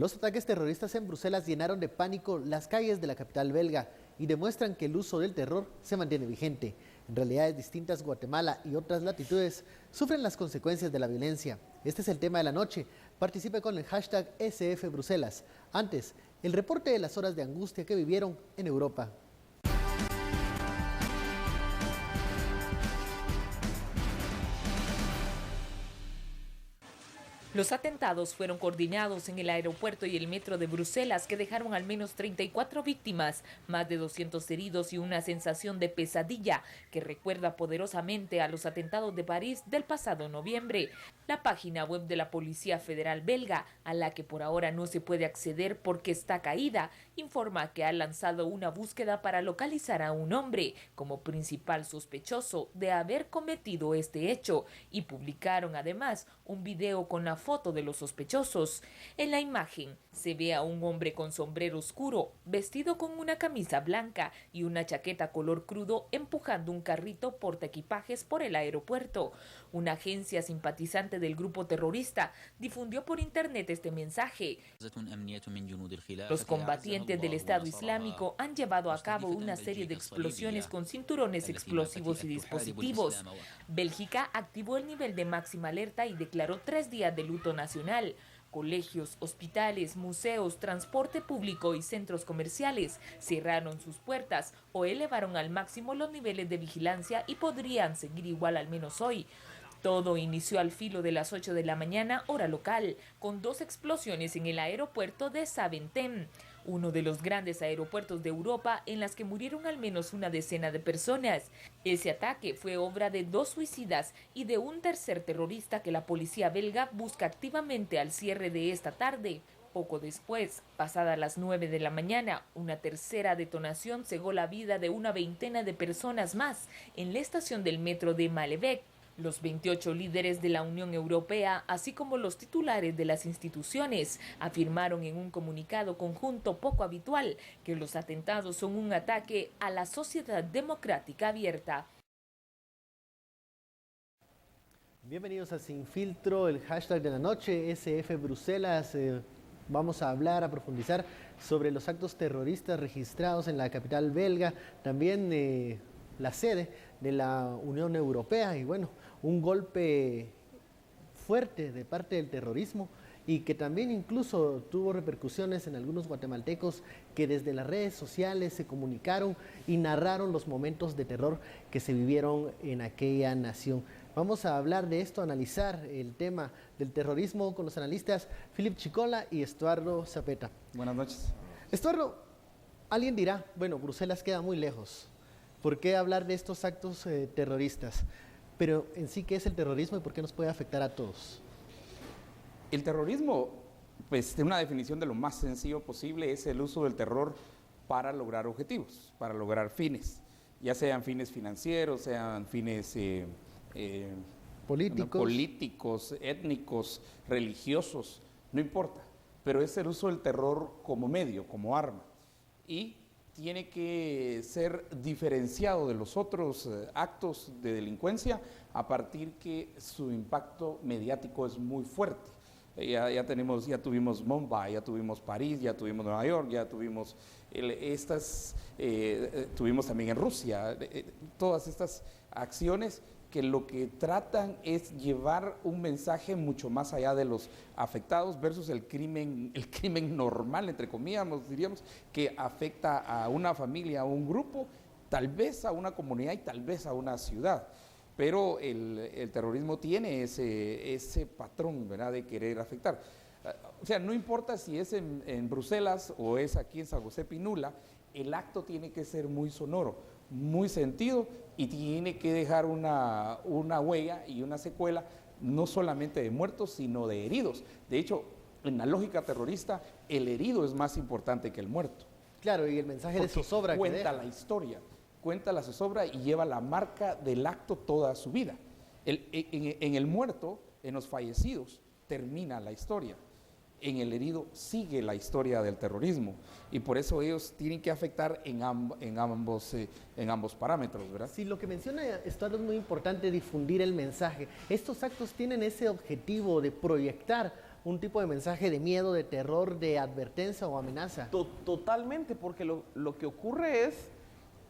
Los ataques terroristas en Bruselas llenaron de pánico las calles de la capital belga y demuestran que el uso del terror se mantiene vigente. En realidades distintas, Guatemala y otras latitudes sufren las consecuencias de la violencia. Este es el tema de la noche. Participe con el hashtag #SFBruselas. Antes, el reporte de las horas de angustia que vivieron en Europa. Los atentados fueron coordinados en el aeropuerto y el metro de Bruselas, que dejaron al menos 34 víctimas, más de 200 heridos y una sensación de pesadilla que recuerda poderosamente a los atentados de París del pasado noviembre. La página web de la Policía Federal belga, a la que por ahora no se puede acceder porque está caída, informa que ha lanzado una búsqueda para localizar a un hombre como principal sospechoso de haber cometido este hecho, y publicaron además un video con la foto de los sospechosos. En la imagen se ve a un hombre con sombrero oscuro, vestido con una camisa blanca y una chaqueta color crudo, empujando un carrito portaequipajes por el aeropuerto. Una agencia simpatizante del grupo terrorista difundió por internet este mensaje. Los combatientes del Estado Islámico han llevado a cabo una serie de explosiones con cinturones explosivos y dispositivos. Bélgica activó el nivel de máxima alerta y declaró 3 días de luto nacional. Colegios, hospitales, museos, transporte público y centros comerciales cerraron sus puertas o elevaron al máximo los niveles de vigilancia y podrían seguir igual al menos hoy. Todo inició al filo de las 8 de la mañana, hora local, con 2 explosiones en el aeropuerto de Zaventem, uno de los grandes aeropuertos de Europa, en las que murieron al menos una decena de personas. Ese ataque fue obra de 2 suicidas y de un tercer terrorista que la policía belga busca activamente al cierre de esta tarde. Poco después, pasadas las 9 de la mañana, una tercera detonación cegó la vida de una veintena de personas más en la estación del metro de Malébec. Los 28 líderes de la Unión Europea, así como los titulares de las instituciones, afirmaron en un comunicado conjunto poco habitual que los atentados son un ataque a la sociedad democrática abierta. Bienvenidos a Sin Filtro, el hashtag de la noche, SFBruselas. Vamos a hablar, a profundizar sobre los actos terroristas registrados en la capital belga, también la sede de la Unión Europea, y bueno, un golpe fuerte de parte del terrorismo y que también incluso tuvo repercusiones en algunos guatemaltecos que desde las redes sociales se comunicaron y narraron los momentos de terror que se vivieron en aquella nación. Vamos a hablar de esto, analizar el tema del terrorismo con los analistas Philip Chicola y Estuardo Zapeta. Buenas noches. Estuardo, alguien dirá, bueno, Bruselas queda muy lejos. ¿Por qué hablar de estos actos terroristas? Pero en sí, ¿qué es el terrorismo y por qué nos puede afectar a todos? El terrorismo, pues de una definición de lo más sencillo posible, es el uso del terror para lograr objetivos, para lograr fines, ya sean fines financieros, sean fines políticos, étnicos, religiosos, no importa, pero es el uso del terror como medio, como arma, y tiene que ser diferenciado de los otros actos de delincuencia a partir que su impacto mediático es muy fuerte. Ya tuvimos Mumbai, ya tuvimos París, ya tuvimos Nueva York, ya tuvimos tuvimos también en Rusia, todas estas acciones que lo que tratan es llevar un mensaje mucho más allá de los afectados versus el crimen normal, entre comillas, diríamos, que afecta a una familia, a un grupo, tal vez a una comunidad y tal vez a una ciudad. Pero el terrorismo tiene ese patrón, ¿verdad?, de querer afectar. O sea, no importa si es en Bruselas o es aquí en San José Pinula, el acto tiene que ser muy sonoro, muy sentido y tiene que dejar una huella y una secuela, no solamente de muertos, sino de heridos. De hecho, en la lógica terrorista, el herido es más importante que el muerto. Claro, y el mensaje de zozobra que cuenta la historia, cuenta la zozobra y lleva la marca del acto toda su vida. En el muerto, en los fallecidos, termina la historia. En el herido sigue la historia del terrorismo y por eso ellos tienen que afectar en ambos parámetros, ¿verdad? Sí, lo que menciona Estuardo es muy importante, difundir el mensaje. Estos actos tienen ese objetivo de proyectar un tipo de mensaje de miedo, de terror, de advertencia o amenaza. Totalmente, porque lo que ocurre es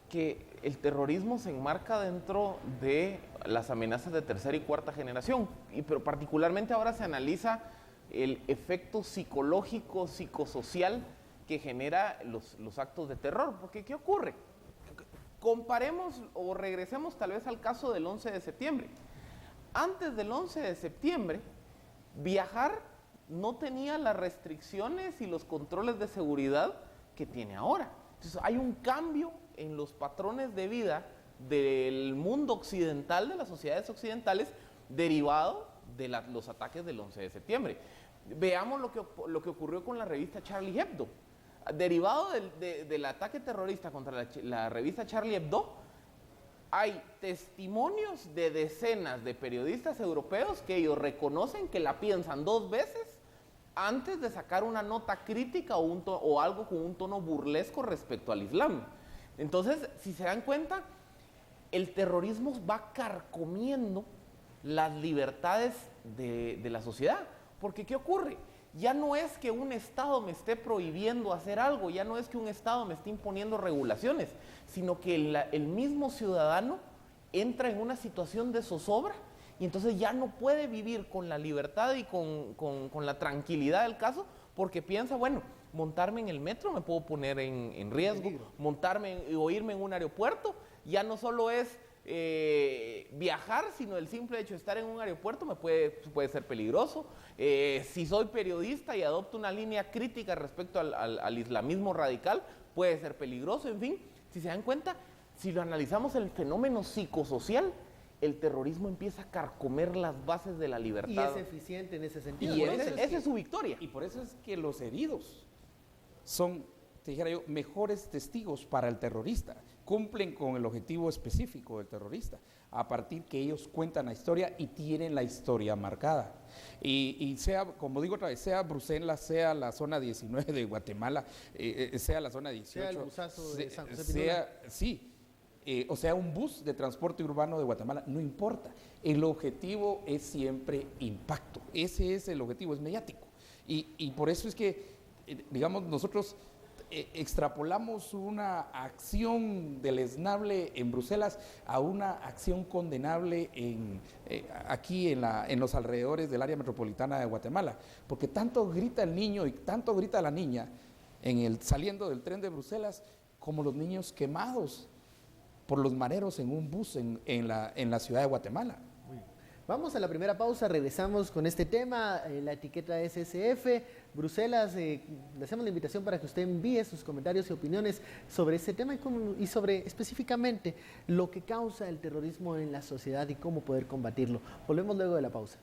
que el terrorismo se enmarca dentro de las amenazas de tercera y cuarta generación, pero particularmente ahora se analiza el efecto psicológico, psicosocial que genera los actos de terror. Porque ¿qué ocurre? Comparemos o regresemos tal vez al caso del 11 de septiembre. Antes del 11 de septiembre, viajar no tenía las restricciones y los controles de seguridad que tiene ahora. Entonces hay un cambio en los patrones de vida del mundo occidental, de las sociedades occidentales, derivado de los ataques del 11 de septiembre. Veamos lo que ocurrió con la revista Charlie Hebdo. Derivado del ataque terrorista contra la revista Charlie Hebdo, hay testimonios de decenas de periodistas europeos que ellos reconocen que la piensan 2 veces antes de sacar una nota crítica o algo con un tono burlesco respecto al Islam. Entonces, si se dan cuenta, el terrorismo va carcomiendo las libertades de la sociedad. Porque ¿qué ocurre? Ya no es que un Estado me esté prohibiendo hacer algo, ya no es que un Estado me esté imponiendo regulaciones, sino que el mismo ciudadano entra en una situación de zozobra y entonces ya no puede vivir con la libertad y con la tranquilidad del caso, porque piensa, bueno, montarme en el metro me puedo poner en riesgo, montarme o irme en un aeropuerto, ya no solo es viajar, sino el simple hecho de estar en un aeropuerto puede ser peligroso. Si soy periodista y adopto una línea crítica respecto al islamismo radical, puede ser peligroso. En fin, si se dan cuenta, si lo analizamos el fenómeno psicosocial, el terrorismo empieza a carcomer las bases de la libertad. Y es eficiente en ese sentido. Y esa es su victoria. Y por eso es que los heridos son, te dijera yo, mejores testigos para el terrorista. Cumplen con el objetivo específico del terrorista, a partir que ellos cuentan la historia y tienen la historia marcada. Y sea, como digo otra vez, sea Bruselas, sea la zona 19 de Guatemala, sea la zona 18, sea el busazo de San José Pinula. O sea un bus de transporte urbano de Guatemala, no importa. El objetivo es siempre impacto. Ese es el objetivo, es mediático. Y por eso es que, digamos, nosotros extrapolamos una acción deleznable en Bruselas a una acción condenable aquí en los alrededores del área metropolitana de Guatemala, porque tanto grita el niño y tanto grita la niña saliendo del tren de Bruselas, como los niños quemados por los mareros en un bus en la ciudad de Guatemala. Vamos a la primera pausa, regresamos con este tema, la etiqueta SSF, Bruselas, le hacemos la invitación para que usted envíe sus comentarios y opiniones sobre este tema y sobre específicamente lo que causa el terrorismo en la sociedad y cómo poder combatirlo. Volvemos luego de la pausa.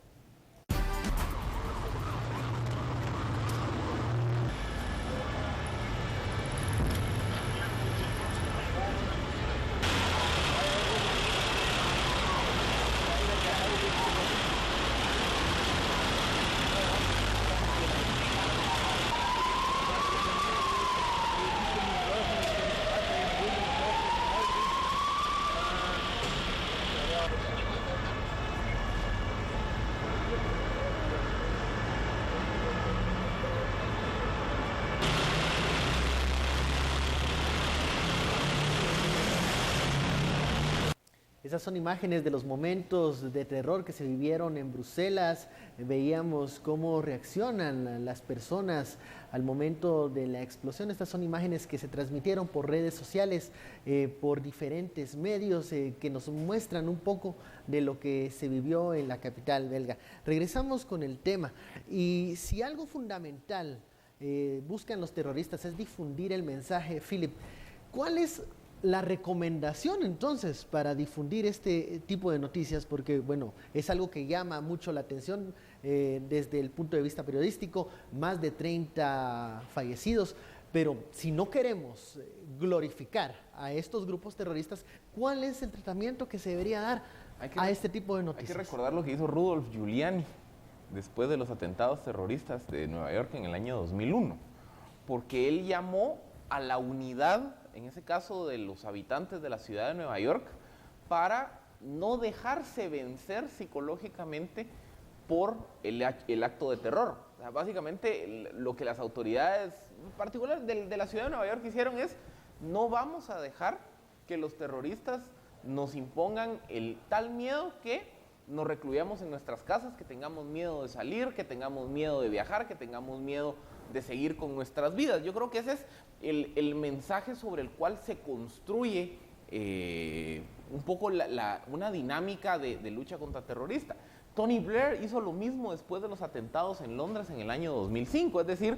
Esas son imágenes de los momentos de terror que se vivieron en Bruselas. Veíamos cómo reaccionan las personas al momento de la explosión. Estas son imágenes que se transmitieron por redes sociales, por diferentes medios que nos muestran un poco de lo que se vivió en la capital belga. Regresamos con el tema. Y si algo fundamental buscan los terroristas es difundir el mensaje, Philip, ¿cuál es la recomendación entonces para difundir este tipo de noticias? Porque bueno, es algo que llama mucho la atención desde el punto de vista periodístico, más de 30 fallecidos, pero si no queremos glorificar a estos grupos terroristas, ¿cuál es el tratamiento que se debería dar a este tipo de noticias? Hay que recordar lo que hizo Rudolf Giuliani después de los atentados terroristas de Nueva York en el año 2001, porque él llamó a la unidad, en ese caso de los habitantes de la ciudad de Nueva York, para no dejarse vencer psicológicamente por el acto de terror. O sea, básicamente lo que las autoridades, en particular de la ciudad de Nueva York, hicieron es, no vamos a dejar que los terroristas nos impongan el tal miedo que nos recluyamos en nuestras casas, que tengamos miedo de salir, que tengamos miedo de viajar, que tengamos miedo de seguir con nuestras vidas. Yo creo que ese es el mensaje sobre el cual se construye un poco una dinámica de lucha contra terrorista. Tony Blair hizo lo mismo después de los atentados en Londres en el año 2005, es decir,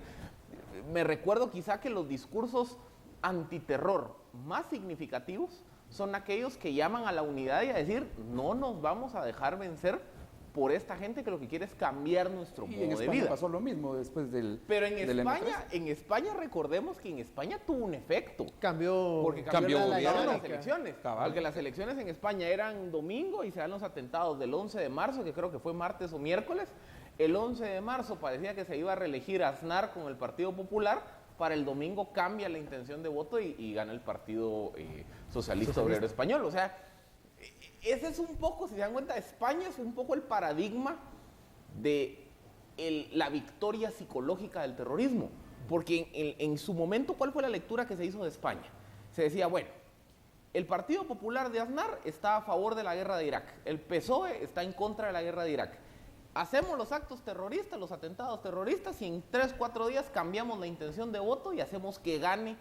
me recuerdo quizá que los discursos antiterror más significativos son aquellos que llaman a la unidad y a decir, no nos vamos a dejar vencer por esta gente que lo que quiere es cambiar nuestro modo de vida. Y en España pasó lo mismo después del... Pero en España recordemos que en España tuvo un efecto. Cambió las elecciones. Porque las elecciones en España eran domingo y se dan los atentados del 11 de marzo, que creo que fue martes o miércoles. El 11 de marzo parecía que se iba a reelegir a Aznar con el Partido Popular. Para el domingo cambia la intención de voto y gana el Partido Socialista Obrero Español. O sea, ese es un poco, si se dan cuenta, España es un poco el paradigma de la victoria psicológica del terrorismo. Porque en su momento, ¿cuál fue la lectura que se hizo de España? Se decía, bueno, el Partido Popular de Aznar está a favor de la guerra de Irak, el PSOE está en contra de la guerra de Irak. Hacemos los actos terroristas, los atentados terroristas, y en 3-4 días cambiamos la intención de voto y hacemos que gane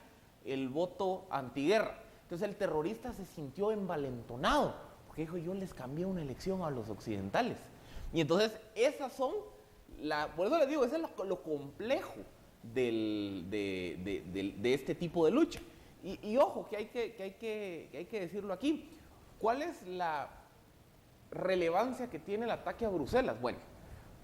el voto antiguerra. Entonces el terrorista se sintió envalentonado, porque dijo, yo les cambié una elección a los occidentales. Y entonces esas son, por eso les digo, eso es lo complejo de este tipo de lucha. Y ojo, que hay que decirlo aquí, ¿cuál es la relevancia que tiene el ataque a Bruselas? Bueno,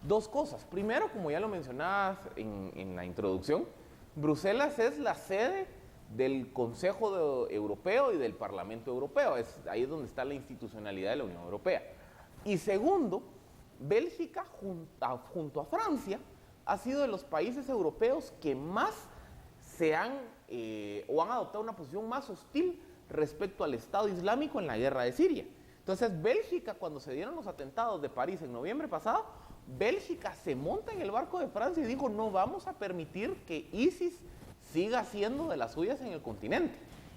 dos cosas. Primero, como ya lo mencionabas en la introducción, Bruselas es la sede del Consejo Europeo y del Parlamento Europeo. Ahí es donde está la institucionalidad de la Unión Europea. Y segundo, Bélgica junto a Francia ha sido de los países europeos que más han adoptado una posición más hostil respecto al Estado Islámico en la guerra de Siria. Entonces, Bélgica, cuando se dieron los atentados de París en noviembre pasado, Bélgica se monta en el barco de Francia y dijo, no vamos a permitir que ISIS siga haciendo de las suyas en el continente.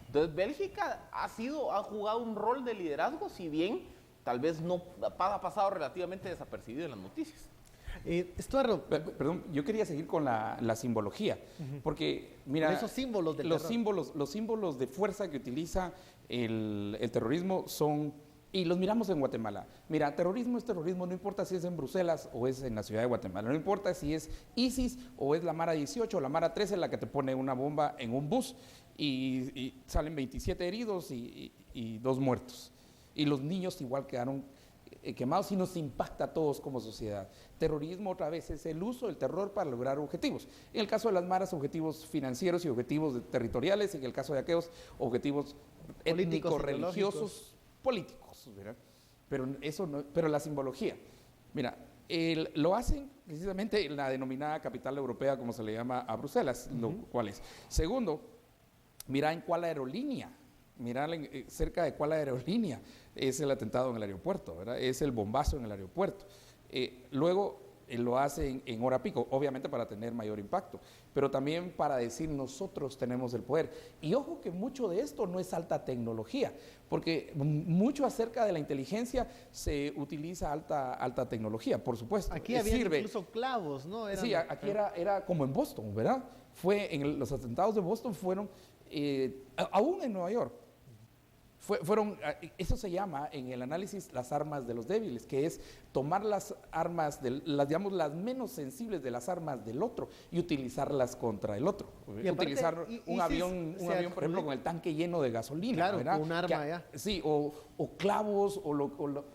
Entonces, Bélgica ha jugado un rol de liderazgo, si bien tal vez no ha pasado relativamente desapercibido en las noticias. Estuardo, perdón, yo quería seguir con la simbología, porque mira, esos símbolos del los símbolos de fuerza que utiliza el terrorismo son, y los miramos en Guatemala. Mira, terrorismo es terrorismo, no importa si es en Bruselas o es en la ciudad de Guatemala, no importa si es ISIS o es la Mara 18 o la Mara 13 la que te pone una bomba en un bus y salen 27 heridos y 2 muertos. Y los niños igual quedaron quemados y nos impacta a todos como sociedad. Terrorismo otra vez es el uso del terror para lograr objetivos. En el caso de las maras, objetivos financieros y objetivos territoriales. En el caso de aquellos, objetivos étnicos, religiosos, políticos, ¿verdad? Pero la simbología, mira, lo hacen precisamente en la denominada capital europea, como se le llama a Bruselas, lo cual es. Segundo, mira en cuál aerolínea. Mirar cerca de cuál aerolínea es el atentado en el aeropuerto, ¿verdad? Es el bombazo en el aeropuerto. Luego lo hacen en hora pico, obviamente para tener mayor impacto, pero también para decir nosotros tenemos el poder. Y ojo que mucho de esto no es alta tecnología, porque mucho acerca de la inteligencia se utiliza alta tecnología, por supuesto. Aquí había incluso clavos, ¿no? Sí, aquí era como en Boston, ¿verdad? Los atentados de Boston fueron, aún en Nueva York, eso se llama en el análisis las armas de los débiles, que es tomar las armas, digamos, las menos sensibles de las armas del otro y utilizarlas contra el otro. Y utilizar un avión, por ejemplo, con el tanque lleno de gasolina. Claro, ¿verdad? un arma ya. Sí, o clavos,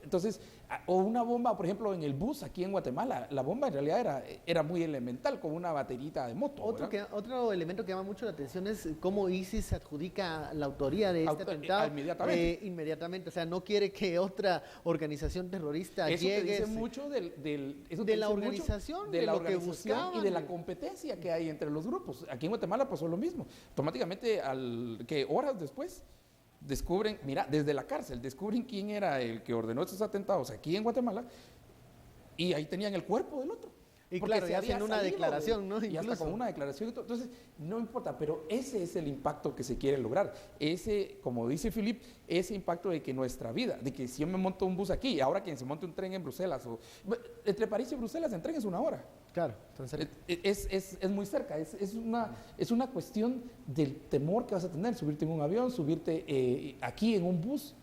entonces, o una bomba, por ejemplo, en el bus aquí en Guatemala. La bomba en realidad era muy elemental, con una baterita de moto. Otro elemento que llama mucho la atención es cómo ISIS se adjudica la autoría de este atentado inmediatamente. O sea, no quiere que otra organización terrorista llegue. Eso dice mucho de la organización, de lo que buscaban y de la competencia que hay entre los grupos. Aquí en Guatemala pasó lo mismo. Automáticamente, horas después, descubren, mira, desde la cárcel, descubren quién era el que ordenó estos atentados aquí en Guatemala y ahí tenían el cuerpo del otro. Y porque claro, se ya había hacen una salido declaración, ¿no? Y hasta Incluso. con una declaración y todo. Entonces, no importa, pero ese es el impacto que se quiere lograr. Ese, como dice Philip, ese impacto de que nuestra vida, de que si yo me monto un bus aquí, ahora quien se monte un tren en Bruselas, entre París y Bruselas en tren es 1 hora. Claro, tan cerca. Es muy cerca, es una cuestión del temor que vas a tener, subirte en un avión, subirte aquí en un bus.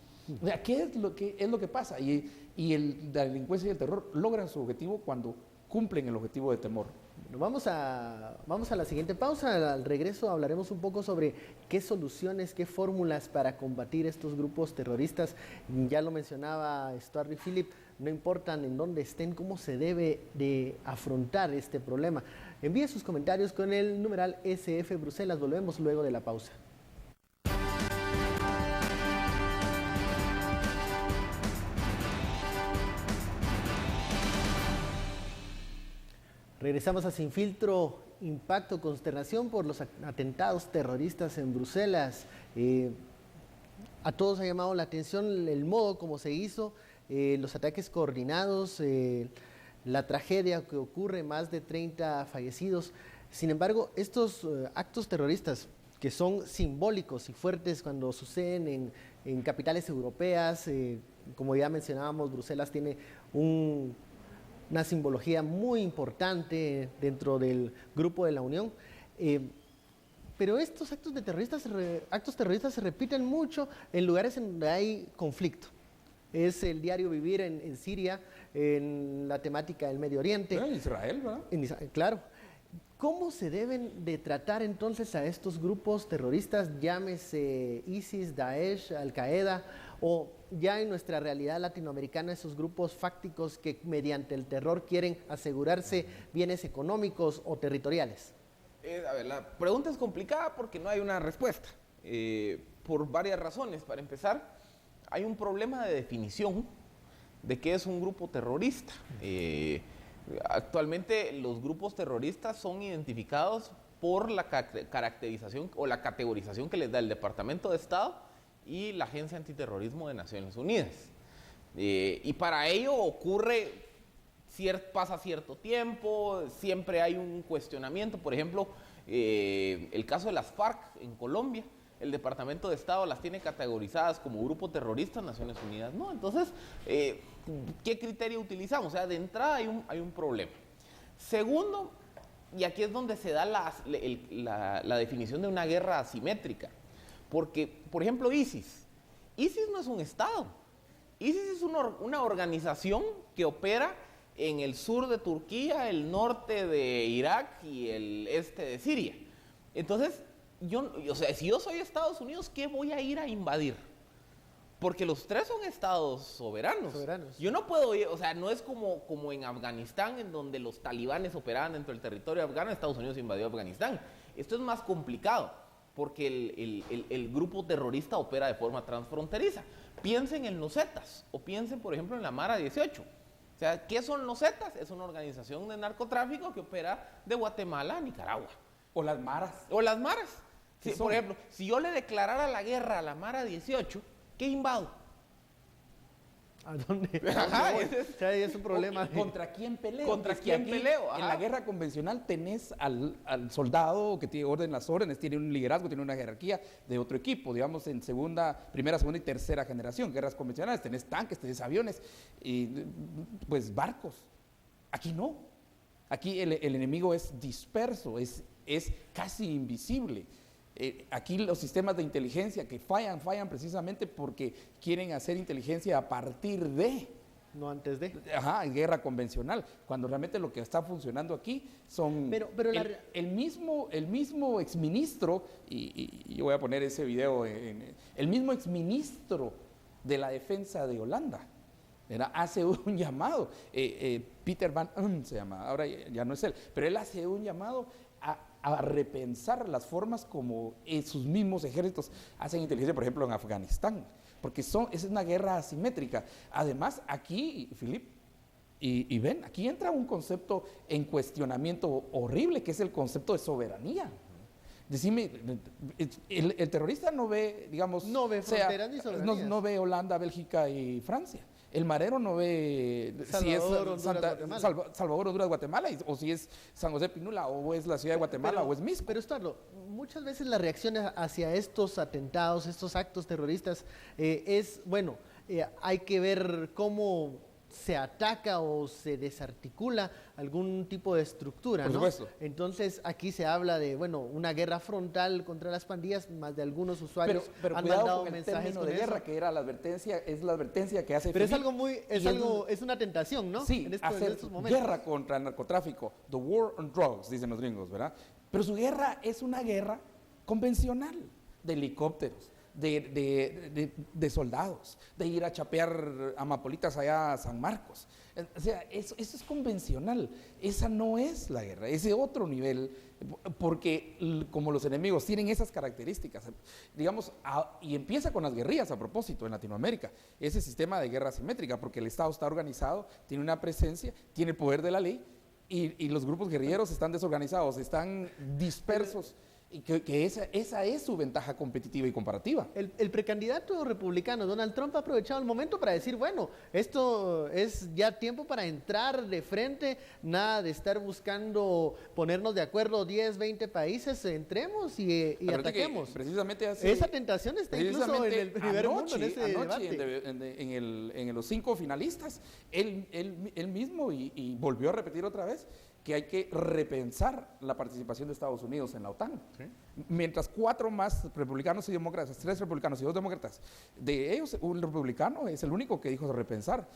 O sea, ¿qué es lo que pasa? La delincuencia y el terror logran su objetivo cuando cumplen el objetivo de temor. Bueno, vamos a la siguiente pausa. Al regreso hablaremos un poco sobre qué soluciones, qué fórmulas para combatir estos grupos terroristas. Ya lo mencionaba Stuart y Philip, no importan en dónde estén, cómo se debe de afrontar este problema. Envíe sus comentarios con el numeral SF Bruselas. Volvemos luego de la pausa. Regresamos a Sin Filtro, impacto, consternación por los atentados terroristas en Bruselas. A todos ha llamado la atención el modo como se hizo, los ataques coordinados, la tragedia que ocurre, más de 30 fallecidos. Sin embargo, estos actos terroristas que son simbólicos y fuertes cuando suceden en capitales europeas, como ya mencionábamos, Bruselas tiene una simbología muy importante dentro del grupo de la Unión, pero estos actos terroristas se repiten mucho en lugares en donde hay conflicto. Es el diario vivir en Siria, en la temática del Medio Oriente. En Israel, ¿verdad? Claro. ¿Cómo se deben de tratar entonces a estos grupos terroristas, llámese ISIS, Daesh, Al-Qaeda, o ya en nuestra realidad latinoamericana esos grupos fácticos que mediante el terror quieren asegurarse bienes económicos o territoriales? A ver, la pregunta es complicada porque no hay una respuesta, por varias razones. Para empezar, hay un problema de definición de qué es un grupo terrorista. Actualmente los grupos terroristas son identificados por la caracterización o la categorización que les da el Departamento de Estado y la Agencia Antiterrorismo de Naciones Unidas. Y para ello pasa cierto tiempo, siempre hay un cuestionamiento. Por ejemplo, el caso de las FARC en Colombia, el Departamento de Estado las tiene categorizadas como grupo terrorista, Naciones Unidas no. Entonces, ¿qué criterio utilizamos? O sea, de entrada hay un problema. Segundo, y aquí es donde se da la definición de una guerra asimétrica. Porque, por ejemplo, ISIS no es un Estado. ISIS es una organización que opera en el sur de Turquía, el norte de Irak y el este de Siria. Entonces, si yo soy Estados Unidos, ¿qué voy a ir a invadir? Porque los tres son estados soberanos. Yo no puedo ir, no es como en Afganistán, en donde los talibanes operaban dentro del territorio afgano, Estados Unidos invadió Afganistán. Esto es más complicado, porque el grupo terrorista opera de forma transfronteriza. Piensen en los Zetas, o piensen, por ejemplo, en la Mara 18. O sea, ¿qué son los Zetas? Es una organización de narcotráfico que opera de Guatemala a Nicaragua. O las maras. Sí, por ejemplo, si yo le declarara la guerra a la Mara 18, ¿qué invado? ¿A dónde? Ajá, es un problema. ¿Contra quién peleo? ¿Contra quién peleo? En la guerra convencional tenés al soldado que tiene las órdenes, tiene un liderazgo, tiene una jerarquía de otro equipo, digamos en primera, segunda y tercera generación, guerras convencionales, tenés tanques, tenés aviones, y pues barcos. Aquí no. Aquí el enemigo es disperso, es casi invisible. Aquí los sistemas de inteligencia que fallan precisamente porque quieren hacer inteligencia a partir de... No antes de. Guerra convencional, cuando realmente lo que está funcionando aquí son... el mismo exministro, y yo voy a poner ese video, el mismo exministro de la defensa de Holanda, hace un llamado, Peter Van Umm se llama, ahora ya no es él, pero él hace un llamado a repensar las formas como sus mismos ejércitos hacen inteligencia, por ejemplo, en Afganistán, porque es una guerra asimétrica. Además, aquí, Philip y Ben, aquí entra un concepto en cuestionamiento horrible, que es el concepto de soberanía. Decime, el terrorista no ve, digamos... No ve fronteras ni soberanía. No ve Holanda, Bélgica y Francia. El marero no ve si es Salvador, Honduras, Guatemala. Salvador, Honduras, Guatemala, o si es San José Pinula, o es la ciudad de Guatemala, o es Misco. Pero Estuardo, muchas veces la reacción hacia estos atentados, estos actos terroristas, hay que ver cómo se ataca o se desarticula algún tipo de estructura, Por ¿no? supuesto. Entonces aquí se habla de, una guerra frontal contra las pandillas, más de algunos usuarios Pero han cuidado mandado con el mensajes término con de guerra, eso. que era la advertencia que hace Pero es Philippe. algo es una tentación, ¿no? Sí, en hacer estos momentos. guerra contra el narcotráfico, the war on drugs, dicen los gringos, ¿verdad? Pero su guerra es una guerra convencional, de helicópteros, de soldados, de ir a chapear amapolitas allá a San Marcos. O sea, eso es convencional, esa no es la guerra, ese otro nivel, porque como los enemigos tienen esas características, digamos, y empieza con las guerrillas a propósito en Latinoamérica, ese sistema de guerra asimétrica, porque el Estado está organizado, tiene una presencia, tiene el poder de la ley, y los grupos guerrilleros están desorganizados, están dispersos. Y que esa es su ventaja competitiva y comparativa. El precandidato republicano Donald Trump ha aprovechado el momento para decir, esto es ya tiempo para entrar de frente, nada de estar buscando ponernos de acuerdo 10, 20 países, entremos y ataquemos. Precisamente esa tentación está incluso en el primer mundo, en ese anoche, debate. en los 5 finalistas, él mismo, y volvió a repetir otra vez, que hay que repensar la participación de Estados Unidos en la OTAN. ¿Sí? Mientras 4 más republicanos y demócratas, 3 republicanos y 2 demócratas, de ellos un republicano es el único que dijo repensar.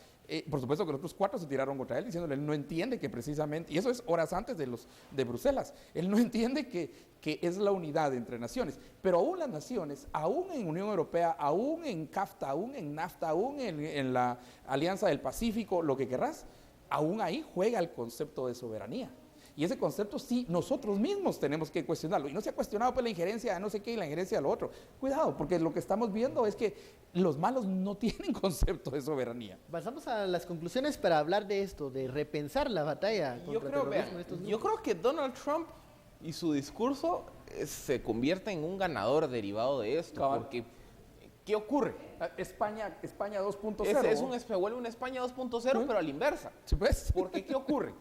Por supuesto que los otros 4 se tiraron contra él diciéndole, él no entiende que precisamente, y eso es horas antes de Bruselas, él no entiende que es la unidad entre naciones, pero aún las naciones, aún en Unión Europea, aún en CAFTA, aún en NAFTA, aún en la Alianza del Pacífico, lo que querrás, aún ahí juega el concepto de soberanía. Y ese concepto sí, nosotros mismos tenemos que cuestionarlo. Y no se ha cuestionado por la injerencia de no sé qué y la injerencia de lo otro. Cuidado, porque lo que estamos viendo es que los malos no tienen concepto de soberanía. Pasamos a las conclusiones para hablar de esto, de repensar la batalla contra el terrorismo en estos yo creo que Donald Trump y su discurso se convierte en un ganador derivado de esto. Cabal. Porque, ¿qué ocurre? España 2.0. Se vuelve una España 2.0, pero a la inversa. ¿Sí, pues? Porque, ¿qué ocurre?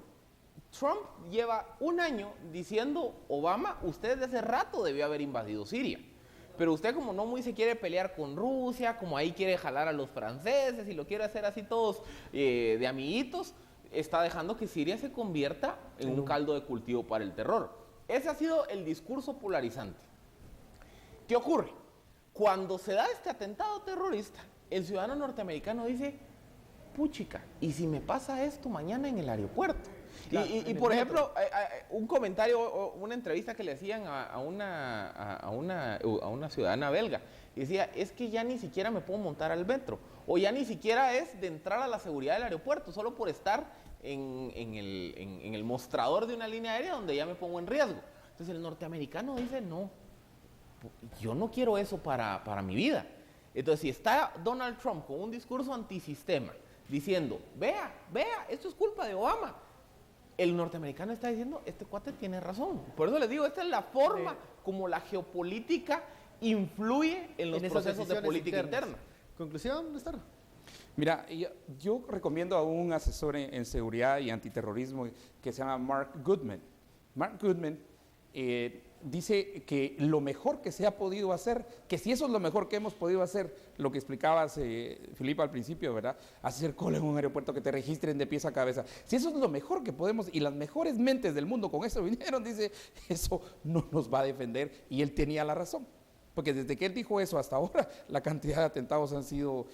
Trump lleva un año diciendo, Obama, usted desde hace rato debió haber invadido Siria. Pero usted como no muy se quiere pelear con Rusia, como ahí quiere jalar a los franceses y lo quiere hacer así todos de amiguitos, está dejando que Siria se convierta en un caldo de cultivo para el terror. Ese ha sido el discurso polarizante. ¿Qué ocurre? Cuando se da este atentado terrorista, el ciudadano norteamericano dice, puchica, ¿y si me pasa esto mañana en el aeropuerto? Claro, y por ejemplo, un comentario, una entrevista que le hacían a una ciudadana belga, decía, es que ya ni siquiera me puedo montar al metro, o ya ni siquiera es de entrar a la seguridad del aeropuerto, solo por estar en el mostrador de una línea aérea donde ya me pongo en riesgo. Entonces el norteamericano dice, no, yo no quiero eso para mi vida. Entonces si está Donald Trump con un discurso antisistema, diciendo, vea, esto es culpa de Obama, el norteamericano está diciendo, este cuate tiene razón. Por eso les digo, esta es la forma como la geopolítica influye en los procesos de política interna. ¿Conclusión, Néstor? Mira, yo recomiendo a un asesor en seguridad y antiterrorismo que se llama Mark Goodman. Mark Goodman dice que lo mejor que se ha podido hacer, que si eso es lo mejor que hemos podido hacer, lo que explicabas, Filipe, al principio, ¿verdad? Hacer cola en un aeropuerto, que te registren de pies a cabeza. Si eso es lo mejor que podemos, y las mejores mentes del mundo con eso vinieron, dice, eso no nos va a defender, y él tenía la razón. Porque desde que él dijo eso hasta ahora, la cantidad de atentados han sido,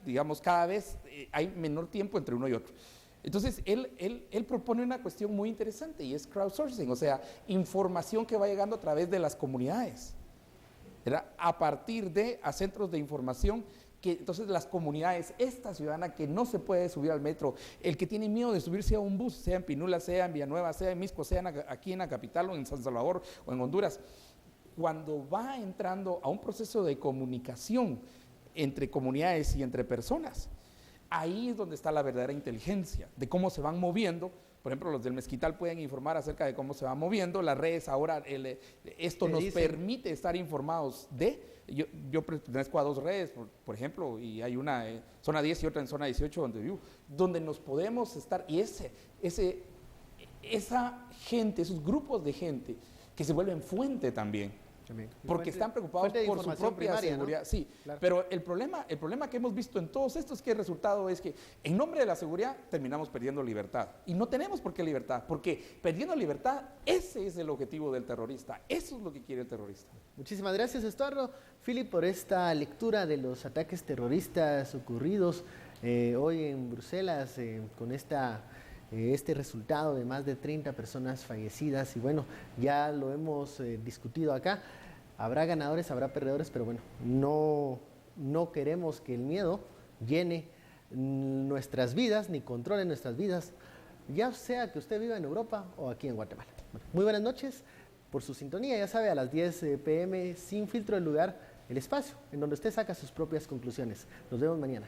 digamos, cada vez hay menor tiempo entre uno y otro. Entonces, él propone una cuestión muy interesante y es crowdsourcing, o sea, información que va llegando a través de las comunidades, ¿verdad? A partir de centros de información que entonces las comunidades, esta ciudadana que no se puede subir al metro, el que tiene miedo de subirse a un bus, sea en Pinula, sea en Villanueva, sea en Misco, sea aquí en la capital o en San Salvador o en Honduras, cuando va entrando a un proceso de comunicación entre comunidades y entre personas, ahí es donde está la verdadera inteligencia, de cómo se van moviendo, por ejemplo, los del Mezquital pueden informar acerca de cómo se va moviendo, las redes ahora, esto nos permite estar informados yo pertenezco a 2 redes, por ejemplo, y hay una en zona 10 y otra en zona 18 donde vivo, donde nos podemos estar, y esa gente, esos grupos de gente que se vuelven fuente también. Porque están preocupados por su propia primaria, seguridad. ¿No? Sí, claro. Pero el problema que hemos visto en todos estos, que el resultado es que en nombre de la seguridad terminamos perdiendo libertad. Y no tenemos por qué libertad, porque perdiendo libertad, ese es el objetivo del terrorista. Eso es lo que quiere el terrorista. Muchísimas gracias, Estuardo. Philip, por esta lectura de los ataques terroristas ocurridos hoy en Bruselas, con este resultado de más de 30 personas fallecidas. Y bueno, ya lo hemos discutido acá. Habrá ganadores, habrá perdedores, pero bueno, no queremos que el miedo llene nuestras vidas ni controle nuestras vidas, ya sea que usted viva en Europa o aquí en Guatemala. Bueno, muy buenas noches por su sintonía. Ya sabe, a las 10 p.m. Sin Filtro, el lugar, el espacio en donde usted saca sus propias conclusiones. Nos vemos mañana.